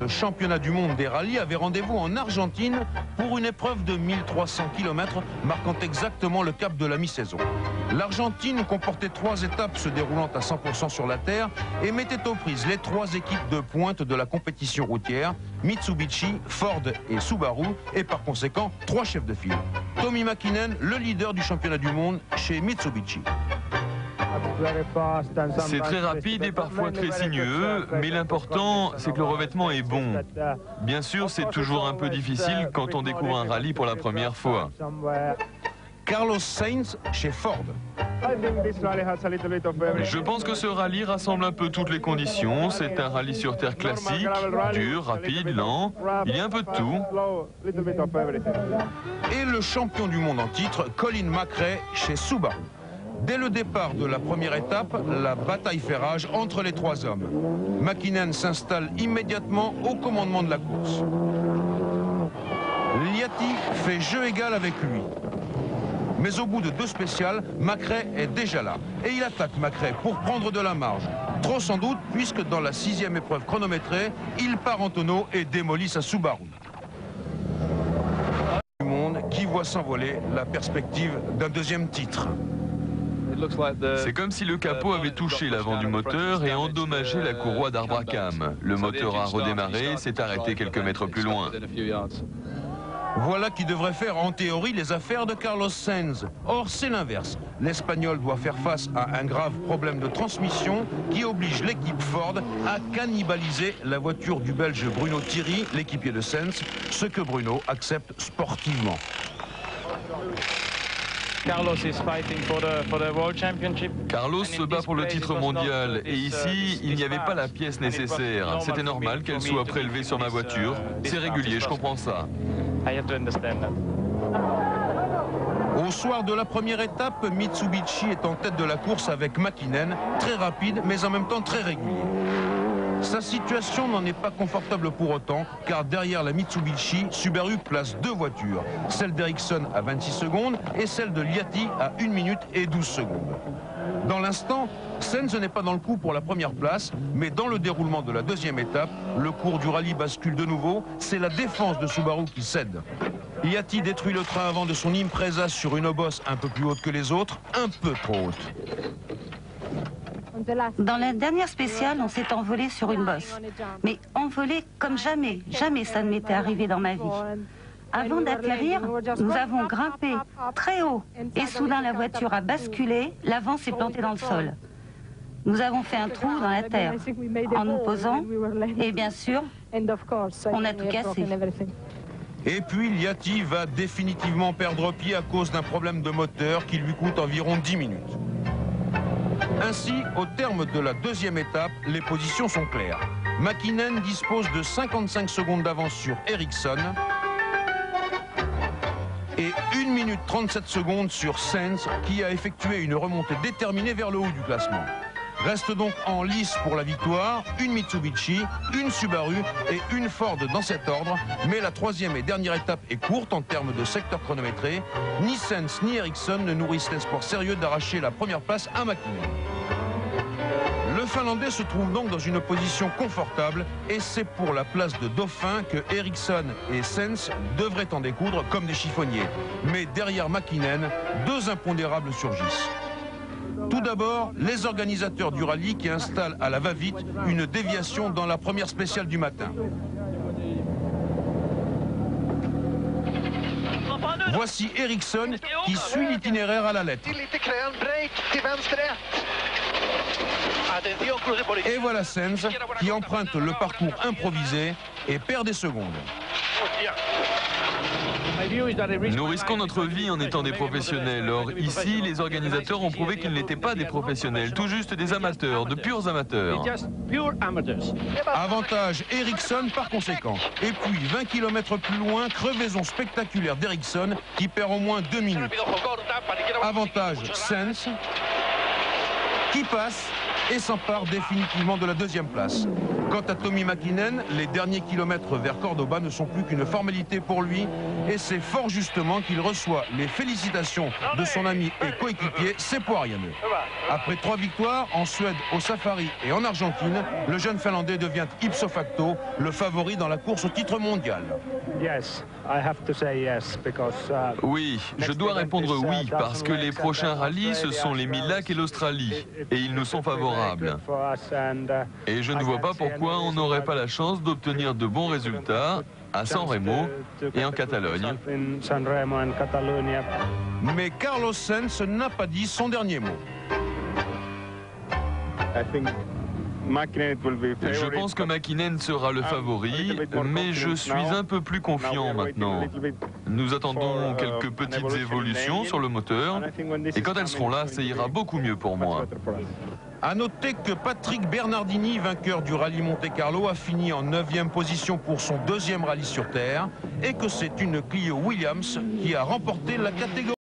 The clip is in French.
Le championnat du monde des rallyes avait rendez-vous en Argentine pour une épreuve de 1300 km marquant exactement le cap de la mi-saison. L'Argentine comportait 3 étapes se déroulant à 100% sur la terre et mettait aux prises les 3 équipes de pointe de la compétition routière, Mitsubishi, Ford et Subaru, et par conséquent 3 chefs de file. Tommi Mäkinen, le leader du championnat du monde chez Mitsubishi. C'est très rapide et parfois très sinueux, mais l'important, c'est que le revêtement est bon. Bien sûr, c'est toujours un peu difficile quand on découvre un rallye pour la première fois. Carlos Sainz chez Ford. Je pense que ce rallye rassemble un peu toutes les conditions. C'est un rallye sur terre classique, dur, rapide, lent. Il y a un peu de tout. Et le champion du monde en titre, Colin McRae chez Subaru. Dès le départ de la première étape, la bataille fait rage entre les 3 hommes. Mäkinen s'installe immédiatement au commandement de la course. Liati fait jeu égal avec lui. Mais au bout de 2 spéciales, McRae est déjà là. Et il attaque McRae pour prendre de la marge. Trop sans doute, puisque dans la 6e épreuve chronométrée, il part en tonneau et démolit sa Subaru. Du monde qui voit s'envoler la perspective d'un 2e titre. C'est comme si le capot avait touché l'avant du moteur et endommagé la courroie d'arbre à cames. Le moteur a redémarré et s'est arrêté quelques mètres plus loin. Voilà qui devrait faire en théorie les affaires de Carlos Sainz. Or, c'est l'inverse. L'Espagnol doit faire face à un grave problème de transmission qui oblige l'équipe Ford à cannibaliser la voiture du Belge Bruno Thierry, l'équipier de Sainz, ce que Bruno accepte sportivement. Carlos se bat pour le titre mondial et ici, il n'y avait pas la pièce nécessaire. C'était normal qu'elle soit prélevée sur ma voiture. C'est régulier, je comprends ça. Au soir de la première étape, Mitsubishi est en tête de la course avec Mäkinen, très rapide mais en même temps très régulier. Sa situation n'en est pas confortable pour autant, car derrière la Mitsubishi, Subaru place 2 voitures, celle d'Ericsson à 26 secondes et celle de Liati à 1 minute et 12 secondes. Dans l'instant, Sainz n'est pas dans le coup pour la première place, mais dans le déroulement de la 2e étape, le cours du rallye bascule de nouveau, c'est la défense de Subaru qui cède. Liati détruit le train avant de son Impreza sur une bosse un peu plus haute que les autres, un peu trop haute. Dans la dernière spéciale, on s'est envolé sur une bosse. Mais envolé comme jamais. Jamais ça ne m'était arrivé dans ma vie. Avant d'atterrir, nous avons grimpé très haut et soudain la voiture a basculé, l'avant s'est planté dans le sol. Nous avons fait un trou dans la terre en nous posant et bien sûr, on a tout cassé. Et puis Liati va définitivement perdre pied à cause d'un problème de moteur qui lui coûte environ 10 minutes. Ainsi, au terme de la 2e étape, les positions sont claires. Mäkinen dispose de 55 secondes d'avance sur Ericsson et 1 minute 37 secondes sur Sainz qui a effectué une remontée déterminée vers le haut du classement. Reste donc en lice pour la victoire, une Mitsubishi, une Subaru et une Ford dans cet ordre. Mais la 3e et dernière étape est courte en termes de secteur chronométré. Ni Sainz ni Ericsson ne nourrissent l'espoir sérieux d'arracher la première place à Mäkinen. Le Finlandais se trouve donc dans une position confortable et c'est pour la place de dauphin que Ericsson et Sainz devraient en découdre comme des chiffonniers. Mais derrière Mäkinen, 2 impondérables surgissent. Tout d'abord, les organisateurs du rallye qui installent à la va-vite une déviation dans la première spéciale du matin. Voici Ericsson qui suit l'itinéraire à la lettre. Et voilà Sainz qui emprunte le parcours improvisé et perd des secondes. Nous risquons notre vie en étant des professionnels. Or, ici, les organisateurs ont prouvé qu'ils n'étaient pas des professionnels, tout juste des amateurs, de purs amateurs. Avantage Ericsson par conséquent. Et puis, 20 km plus loin, crevaison spectaculaire d'Ericsson qui perd au moins 2 minutes. Avantage Sainz qui passe et s'empare définitivement de la deuxième place. Quant à Tommy Mäkinen, les derniers kilomètres vers Cordoba ne sont plus qu'une formalité pour lui et c'est fort justement qu'il reçoit les félicitations de son ami et coéquipier Seppo Ariane. Après 3 victoires en Suède, au Safari et en Argentine, le jeune Finlandais devient ipso facto le favori dans la course au titre mondial. Oui, je dois répondre oui, parce que les prochains rallyes, ce sont les 1000 lacs et l'Australie, et ils nous sont favorables. Et je ne vois pas pourquoi on n'aurait pas la chance d'obtenir de bons résultats à San Remo et en Catalogne. Mais Carlos Sainz n'a pas dit son dernier mot. Je pense que Mäkinen sera le favori, mais je suis un peu plus confiant maintenant. Nous attendons quelques petites évolutions sur le moteur, et quand elles seront là, ça ira beaucoup mieux pour moi. A noter que Patrick Bernardini, vainqueur du rallye Monte-Carlo, a fini en 9e position pour son 2e rallye sur terre, et que c'est une Clio Williams qui a remporté la catégorie.